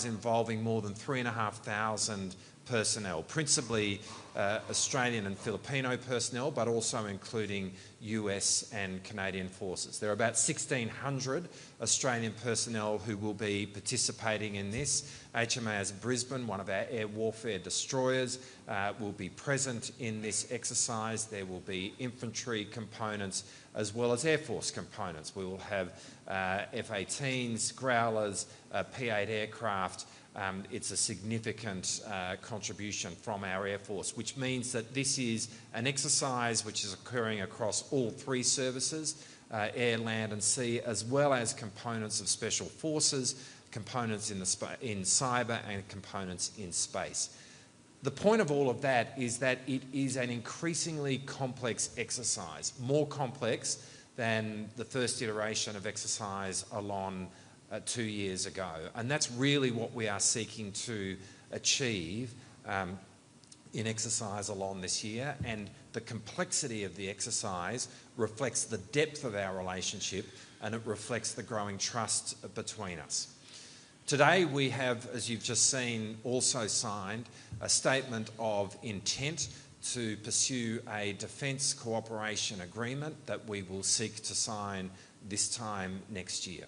involving more than 3,500 personnel, principally Australian and Filipino personnel, but also including US and Canadian forces. There are about 1,600 Australian personnel who will be participating in this. HMAS Brisbane, one of our air warfare destroyers, will be present in this exercise. There will be infantry components as well as Air Force components. We will have F-18s, Growlers, P-8 aircraft. It's a significant contribution from our Air Force, which means that this is an exercise which is occurring across all three services, air, land and sea, as well as components of special forces, components in cyber and components in space. The point of all of that is that it is an increasingly complex exercise, more complex than the first iteration of exercise Alon 2 years ago. And that's really what we are seeking to achieve in exercise Alon this year. And the complexity of the exercise reflects the depth of our relationship, and it reflects the growing trust between us. Today we have, as you've just seen, also signed a statement of intent to pursue a defence cooperation agreement that we will seek to sign this time next year.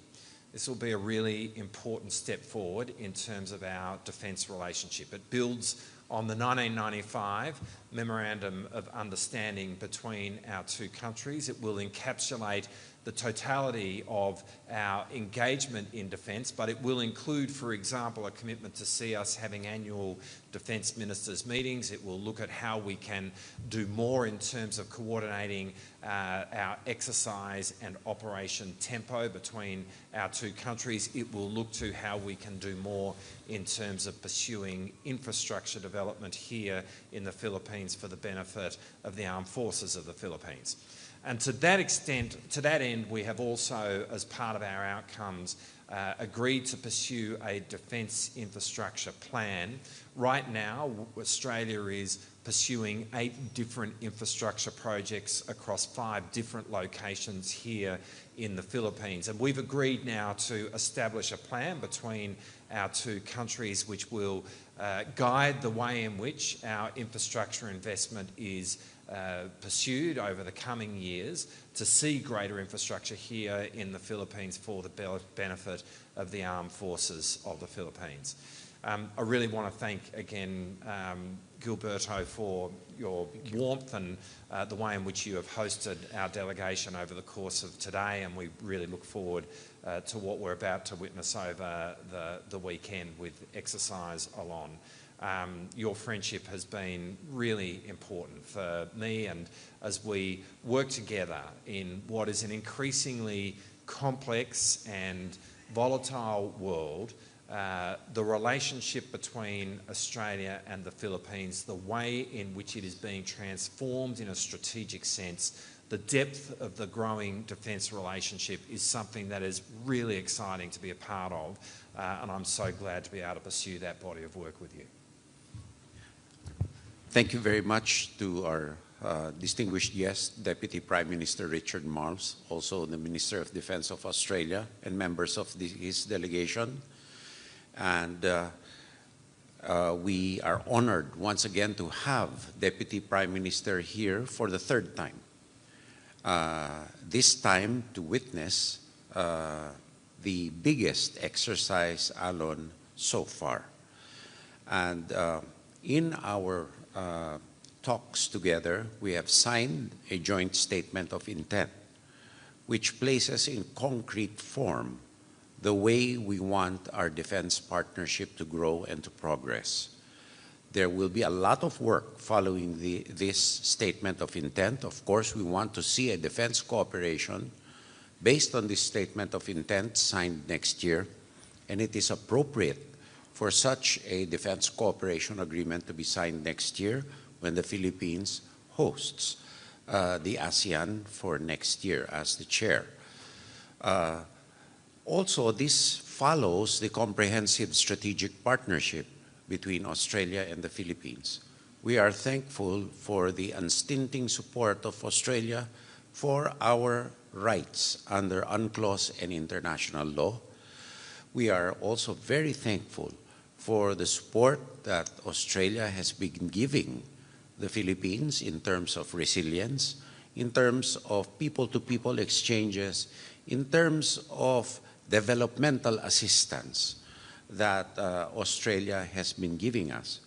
This will be a really important step forward in terms of our defence relationship. It builds on the 1995 Memorandum of Understanding between our two countries. It will encapsulate the totality of our engagement in defence, but it will include, for example, a commitment to see us having annual Defence Ministers meetings. It will look at how we can do more in terms of coordinating our exercise and operation tempo between our two countries. It will look to how we can do more in terms of pursuing infrastructure development here in the Philippines for the benefit of the armed forces of the Philippines. And to that extent, to that end, we have also, as part of our outcomes, agreed to pursue a defence infrastructure plan. Right now, Australia is pursuing 8 different infrastructure projects across 5 different locations here in the Philippines. And we've agreed now to establish a plan between our two countries which will guide the way in which our infrastructure investment is pursued over the coming years to see greater infrastructure here in the Philippines for the benefit of the armed forces of the Philippines. I really want to thank again Gilberto for your warmth and the way in which you have hosted our delegation over the course of today, and we really look forward to what we're about to witness over the weekend with exercise Alon. Your friendship has been really important for me, and as we work together in what is an increasingly complex and volatile world, the relationship between Australia and the Philippines, the way in which it is being transformed in a strategic sense, the depth of the growing defence relationship is something that is really exciting to be a part of, and I'm so glad to be able to pursue that body of work with you. Thank you very much to our distinguished guest, Deputy Prime Minister Richard Marles, also the Minister of Defence of Australia, and members of his delegation. And we are honored once again to have Deputy Prime Minister here for the 3rd time. This time to witness the biggest exercise Alon so far. And in our talks together, we have signed a joint statement of intent, which places in concrete form the way we want our defense partnership to grow and to progress. There will be a lot of work following this statement of intent. Of course, we want to see a defense cooperation based on this statement of intent signed next year, and it is appropriate for such a defense cooperation agreement to be signed next year when the Philippines hosts the ASEAN for next year as the chair. Also, this follows the comprehensive strategic partnership between Australia and the Philippines. We are thankful for the unstinting support of Australia for our rights under UNCLOS and international law. we are also very thankful for the support that Australia has been giving the Philippines in terms of resilience, in terms of people-to-people exchanges, in terms of developmental assistance that Australia has been giving us.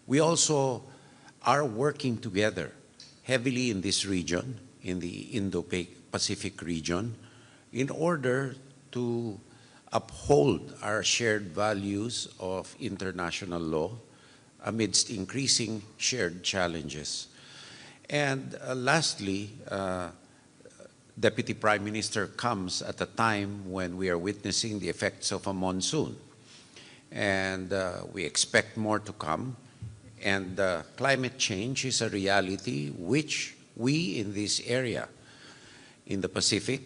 We also are working together heavily in this region, in the Indo-Pacific region, in order to uphold our shared values of international law amidst increasing shared challenges. And lastly, Deputy Prime Minister comes at a time when we are witnessing the effects of a monsoon. And we expect more to come. And climate change is a reality which we in this area, in the Pacific,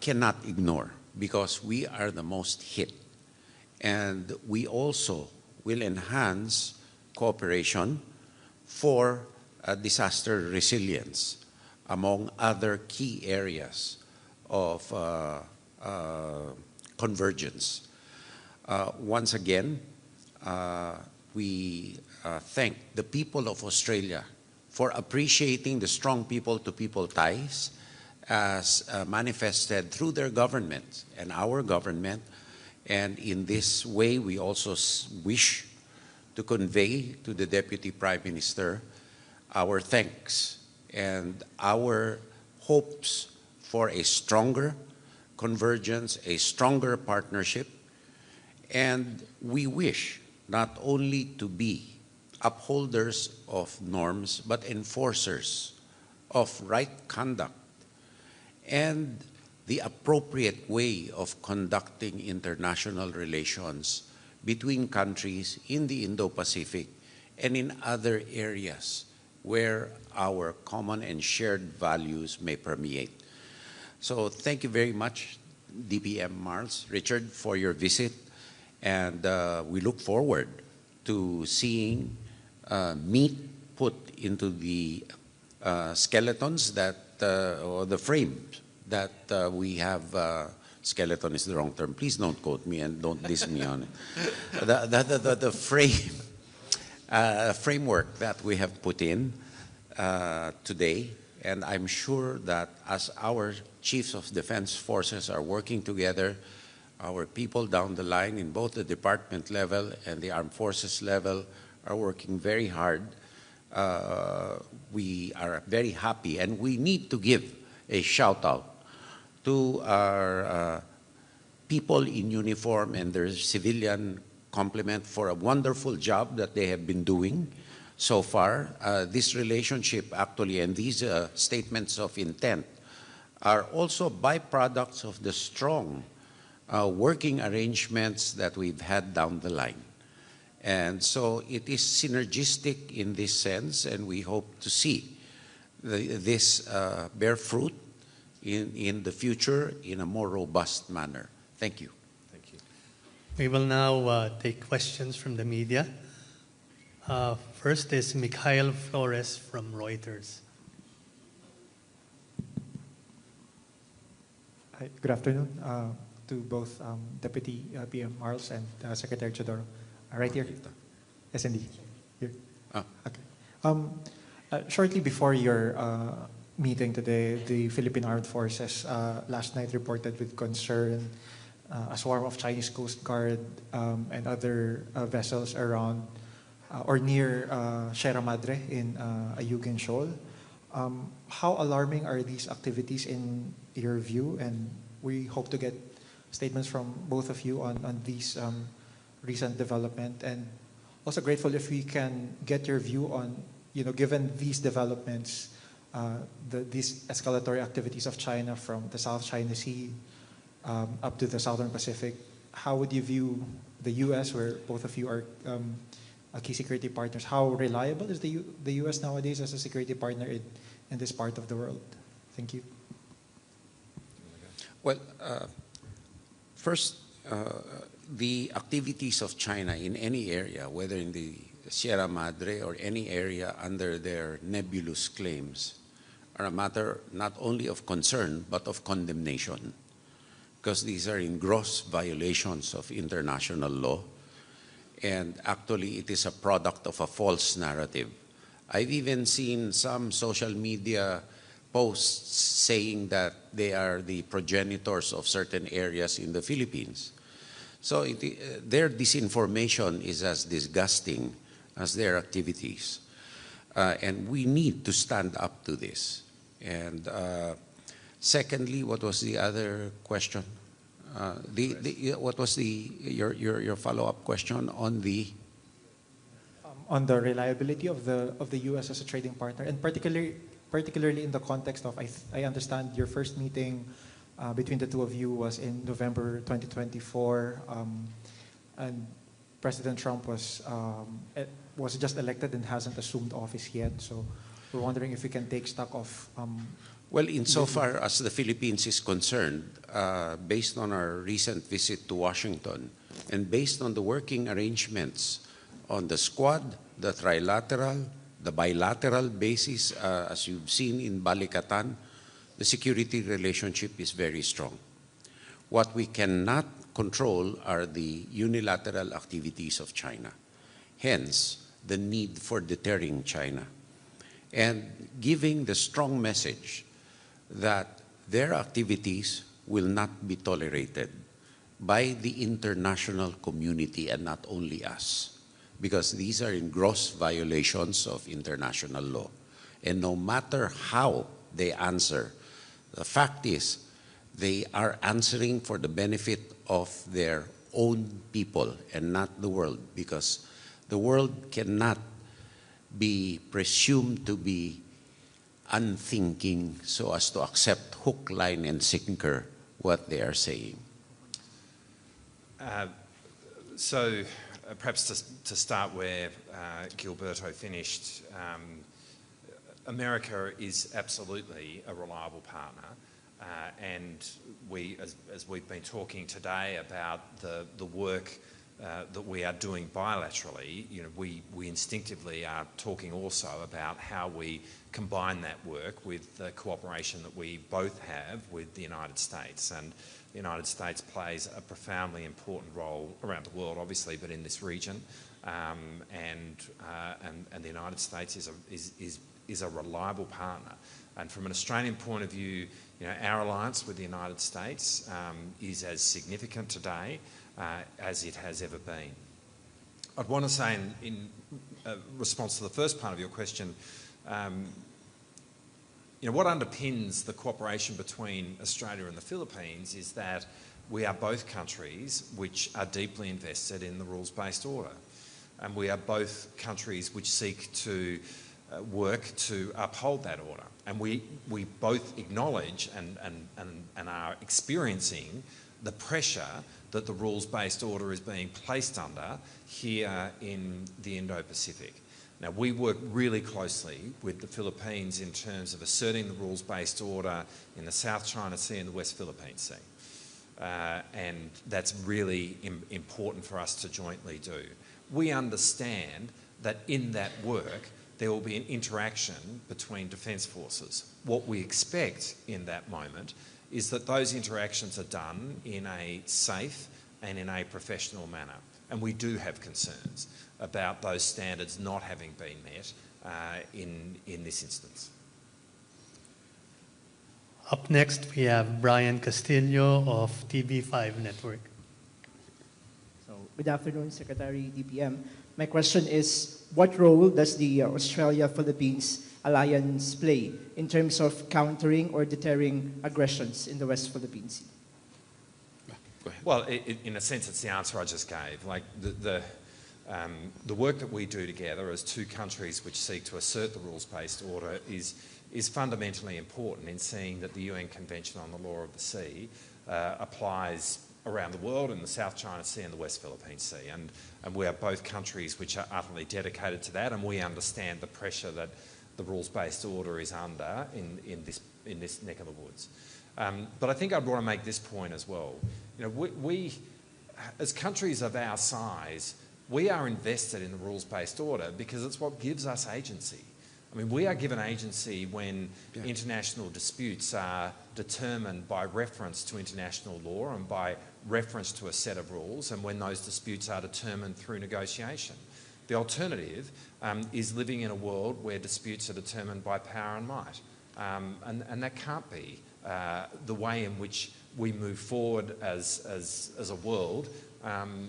cannot ignore because we are the most hit. And we also will enhance cooperation for disaster resilience among other key areas of convergence. Once again, we thank the people of Australia for appreciating the strong people-to-people ties as manifested through their government and our government. And in this way, we also wish to convey to the Deputy Prime Minister our thanks and our hopes for a stronger convergence, a stronger partnership. And we wish not only to be upholders of norms, but enforcers of right conduct and the appropriate way of conducting international relations between countries in the Indo-Pacific and in other areas where our common and shared values may permeate. So thank you very much, DPM Marles, Richard, for your visit. And we look forward to seeing meat put into the skeletons that, or the frames that we have. Skeleton is the wrong term. Please don't quote me and don't diss me on it. The framework that we have put in today, and I'm sure that as our chiefs of defense forces are working together, our people down the line in both the department level and the armed forces level are working very hard. We are very happy, and we need to give a shout out to our people in uniform and their civilian complement for a wonderful job that they have been doing so far. This relationship actually and these statements of intent are also byproducts of the strong working arrangements that we've had down the line. And so it is synergistic in this sense, and we hope to see this bear fruit in the future in a more robust manner. Thank you. Thank you. We will now take questions from the media. First is Mikhail Flores from Reuters. Hi, good afternoon to both Deputy PM Marles and Secretary Teodoro. Right here. SND. Here. Okay. Shortly before your meeting today, the Philippine Armed Forces last night reported with concern a swarm of Chinese Coast Guard and other vessels around or near Sierra Madre in Ayungin Shoal. How alarming are these activities in your view? And we hope to get statements from both of you on these recent development, and also grateful if we can get your view on, given these developments, these escalatory activities of China from the South China Sea up to the Southern Pacific, how would you view the U.S., where both of you are key security partners? How reliable is the U.S. nowadays as a security partner in this part of the world? Thank you. Well, first, the activities of China in any area, whether in the Sierra Madre or any area under their nebulous claims, are a matter not only of concern but of condemnation. because these are in gross violations of international law. And actually, it is a product of a false narrative. I've even seen some social media posts saying that they are the progenitors of certain areas in the Philippines. So their disinformation is as disgusting as their activities. And we need to stand up to this. And secondly, what was the other question? What was your follow-up question on the? On the reliability of the U.S. as a trading partner, and particularly in the context of, I understand your first meeting between the two of you was in November 2024, and President Trump was just elected and hasn't assumed office yet. So we're wondering if we can take stock of. Well, insofar as the Philippines is concerned, based on our recent visit to Washington, and based on the working arrangements on the Squad, the trilateral, the bilateral basis, as you've seen in Balikatan, the security relationship is very strong. What we cannot control are the unilateral activities of China. Hence, the need for deterring China and giving the strong message that their activities will not be tolerated by the international community and not only us, because these are in gross violations of international law. And no matter how they answer, the fact is they are answering for the benefit of their own people and not the world, because the world cannot be presumed to be unthinking so as to accept hook, line, and sinker what they are saying. Perhaps to start where Gilberto finished, America is absolutely a reliable partner, and we, as we've been talking today about the work that we are doing bilaterally, we instinctively are talking also about how we combine that work with the cooperation that we both have with the United States. And the United States plays a profoundly important role around the world, obviously, but in this region. And the United States is a reliable partner. And from an Australian point of view, our alliance with the United States is as significant today as it has ever been. I'd want to say in response to the first part of your question, what underpins the cooperation between Australia and the Philippines is that we are both countries which are deeply invested in the rules-based order. And we are both countries which seek to work to uphold that order. And we both acknowledge and are experiencing the pressure that the rules-based order is being placed under here in the Indo-Pacific. Now, we work really closely with the Philippines in terms of asserting the rules-based order in the South China Sea and the West Philippine Sea. And that's really important for us to jointly do. We understand that in that work, there will be an interaction between defence forces. What we expect in that moment is that those interactions are done in a safe and in a professional manner. And we do have concerns about those standards not having been met in this instance. Up next, we have Brian Castillo of TV5 Network. So, good afternoon, Secretary DPM. My question is, what role does the Australia-Philippines alliance play in terms of countering or deterring aggressions in the West Philippine Sea? Well, in a sense, it's the answer I just gave. Like the work that we do together as two countries which seek to assert the rules-based order is fundamentally important in seeing that the UN Convention on the Law of the Sea applies around the world in the South China Sea and the West Philippine Sea. And we are both countries which are utterly dedicated to that, and we understand the pressure that the rules-based order is under in this neck of the woods. But I think I'd want to make this point as well. We as countries of our size, we are invested in the rules-based order because it's what gives us agency. I mean, we are given agency when international disputes are determined by reference to international law and by reference to a set of rules, and when those disputes are determined through negotiation. The alternative is living in a world where disputes are determined by power and might. And that can't be the way in which we move forward as a world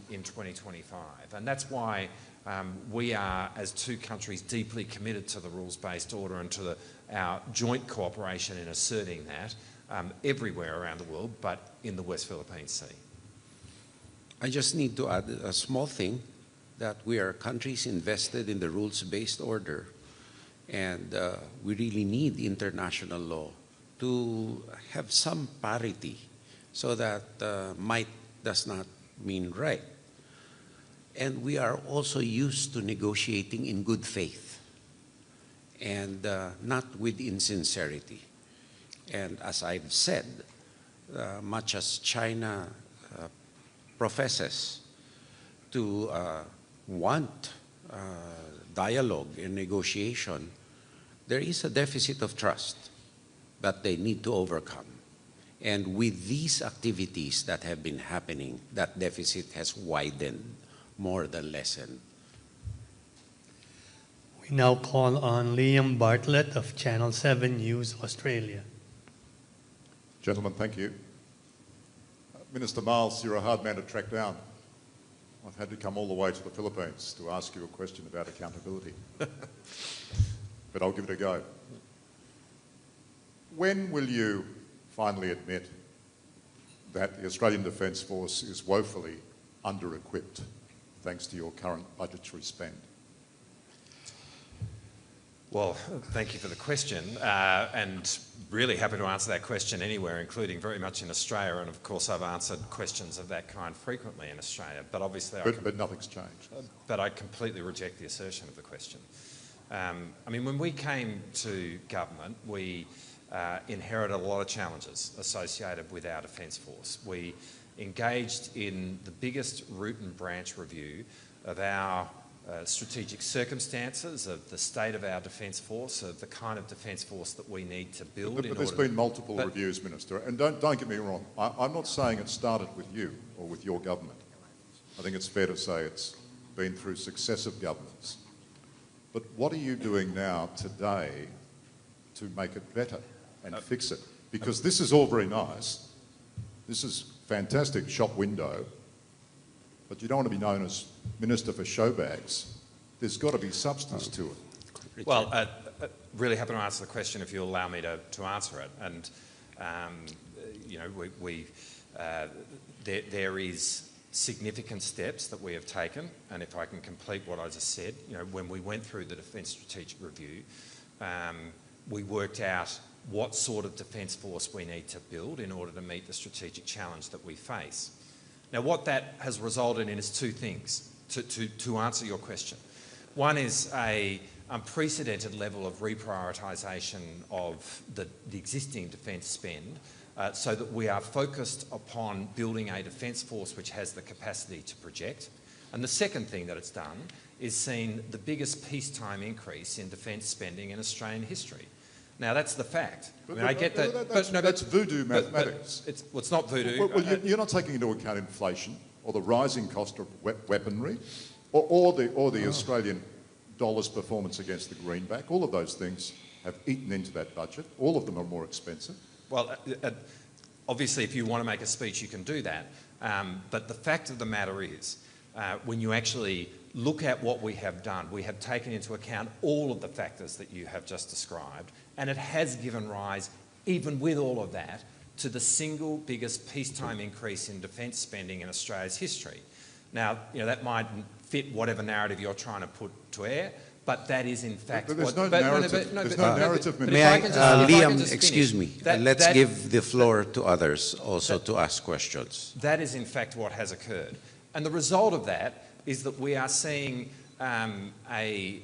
in 2025. And that's why we are, as two countries, deeply committed to the rules-based order and to our joint cooperation in asserting that everywhere around the world, but in the West Philippine Sea. I just need to add a small thing, that we are countries invested in the rules-based order, and we really need international law to have some parity so that might does not mean right. And we are also used to negotiating in good faith and not with insincerity. And as I've said, much as China professes to want dialogue and negotiation, there is a deficit of trust that they need to overcome. And with these activities that have been happening, that deficit has widened more than lessened. We now call on Liam Bartlett of Channel 7 News Australia. Gentlemen, thank you. Minister Marles, you're a hard man to track down. I've had to come all the way to the Philippines to ask you a question about accountability. But I'll give it a go. When will you finally admit that the Australian Defence Force is woefully under-equipped thanks to your current budgetary spend? Well, thank you for the question, and really happy to answer that question anywhere, including very much in Australia. And of course, I've answered questions of that kind frequently in Australia. But obviously, but nothing's changed. But I completely reject the assertion of the question. I mean, when we came to government, we inherited a lot of challenges associated with our Defence Force. We engaged in the biggest root and branch review of our strategic circumstances, of the state of our Defence Force, of the kind of Defence Force that we need to build. But there's been multiple reviews, Minister, and don't get me wrong, I'm not saying it started with you or with your government. I think it's fair to say it's been through successive governments. But what are you doing now today to make it better and fix it? Because this is all very nice. This is fantastic shop window, but you don't want to be known as Minister for Showbags. There's got to be substance to it. Well, really happy to answer the question if you'll allow me to answer it. And, you know, there is significant steps that we have taken, and if I can complete what I just said, you know, when we went through the Defence Strategic Review, we worked out what sort of Defence Force we need to build in order to meet the strategic challenge that we face. Now, what that has resulted in is two things, to answer your question. One is an unprecedented level of reprioritisation of the existing defence spend, so that we are focused upon building a Defence Force which has the capacity to project. And the second thing that it's done is seen the biggest peacetime increase in defence spending in Australian history. Now, that's the fact. I get that. That's voodoo mathematics. It's not voodoo. Well, you're not taking into account inflation or the rising cost of weaponry or the Australian dollar's performance against the greenback. All of those things have eaten into that budget. All of them are more expensive. Well, obviously, if you want to make a speech, you can do that. But the fact of the matter is, when you actually look at what we have done, we have taken into account all of the factors that you have just described, and it has given rise, even with all of that, to the single biggest peacetime increase in defence spending in Australia's history. Now, you know, that might fit whatever narrative you're trying to put to air, but that is in fact but there's no narrative. There's no narrative. May I, Liam, excuse me, let's give the floor to others also to ask questions. That is in fact what has occurred. And the result of that is that we are seeing a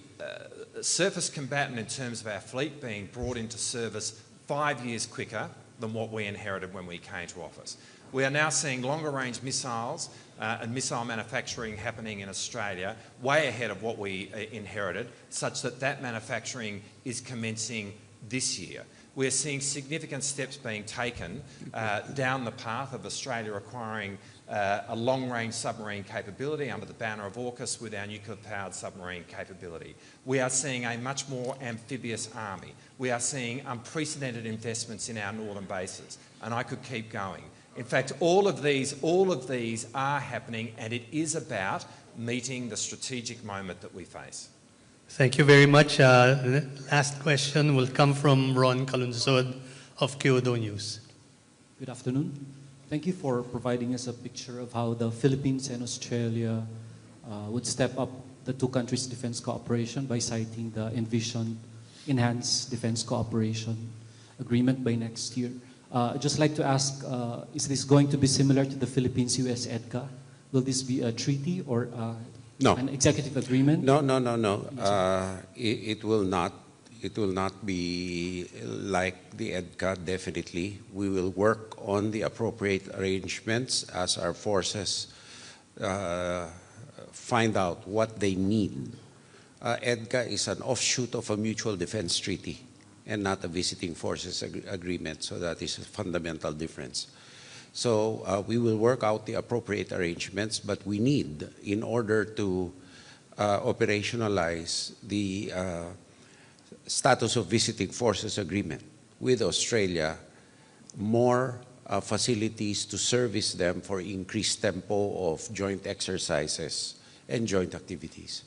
surface combatant in terms of our fleet being brought into service 5 years quicker than what we inherited when we came to office. We are now seeing longer-range missiles and missile manufacturing happening in Australia, way ahead of what we inherited, such that that manufacturing is commencing this year. We're seeing significant steps being taken down the path of Australia acquiring a long-range submarine capability under the banner of AUKUS with our nuclear-powered submarine capability. We are seeing a much more amphibious army. We are seeing unprecedented investments in our northern bases, and I could keep going. In fact, all of these are happening, and it is about meeting the strategic moment that we face. Thank you very much. The last question will come from Ron Calunsod of Kyodo News. Good afternoon. Thank you for providing us a picture of how the Philippines and Australia would step up the two countries' defense cooperation by citing the envisioned enhanced defense cooperation agreement by next year. I'd just like to ask, is this going to be similar to the Philippines-US EDCA? Will this be a treaty or No. an executive agreement? No. It will not. It will not be like the EDCA, definitely. We will work on the appropriate arrangements as our forces find out what they need. EDCA is an offshoot of a mutual defense treaty and not a visiting forces agreement, so that is a fundamental difference. So we will work out the appropriate arrangements, but we need, in order to operationalize the status of visiting forces agreement with Australia, more facilities to service them for increased tempo of joint exercises and joint activities.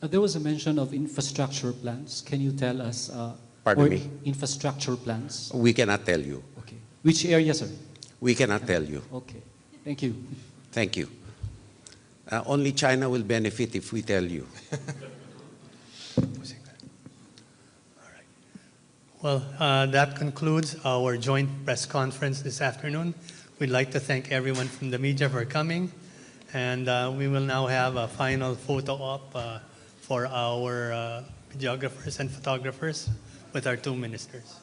There was a mention of infrastructure plans. Can you tell us? Pardon me? Infrastructure plans. We cannot tell you. Okay. Which area, sir? We cannot tell you. Okay. Thank you. Thank you. Only China will benefit if we tell you. Well, that concludes our joint press conference this afternoon. We'd like to thank everyone from the media for coming, and we will now have a final photo op for our videographers and photographers with our two ministers.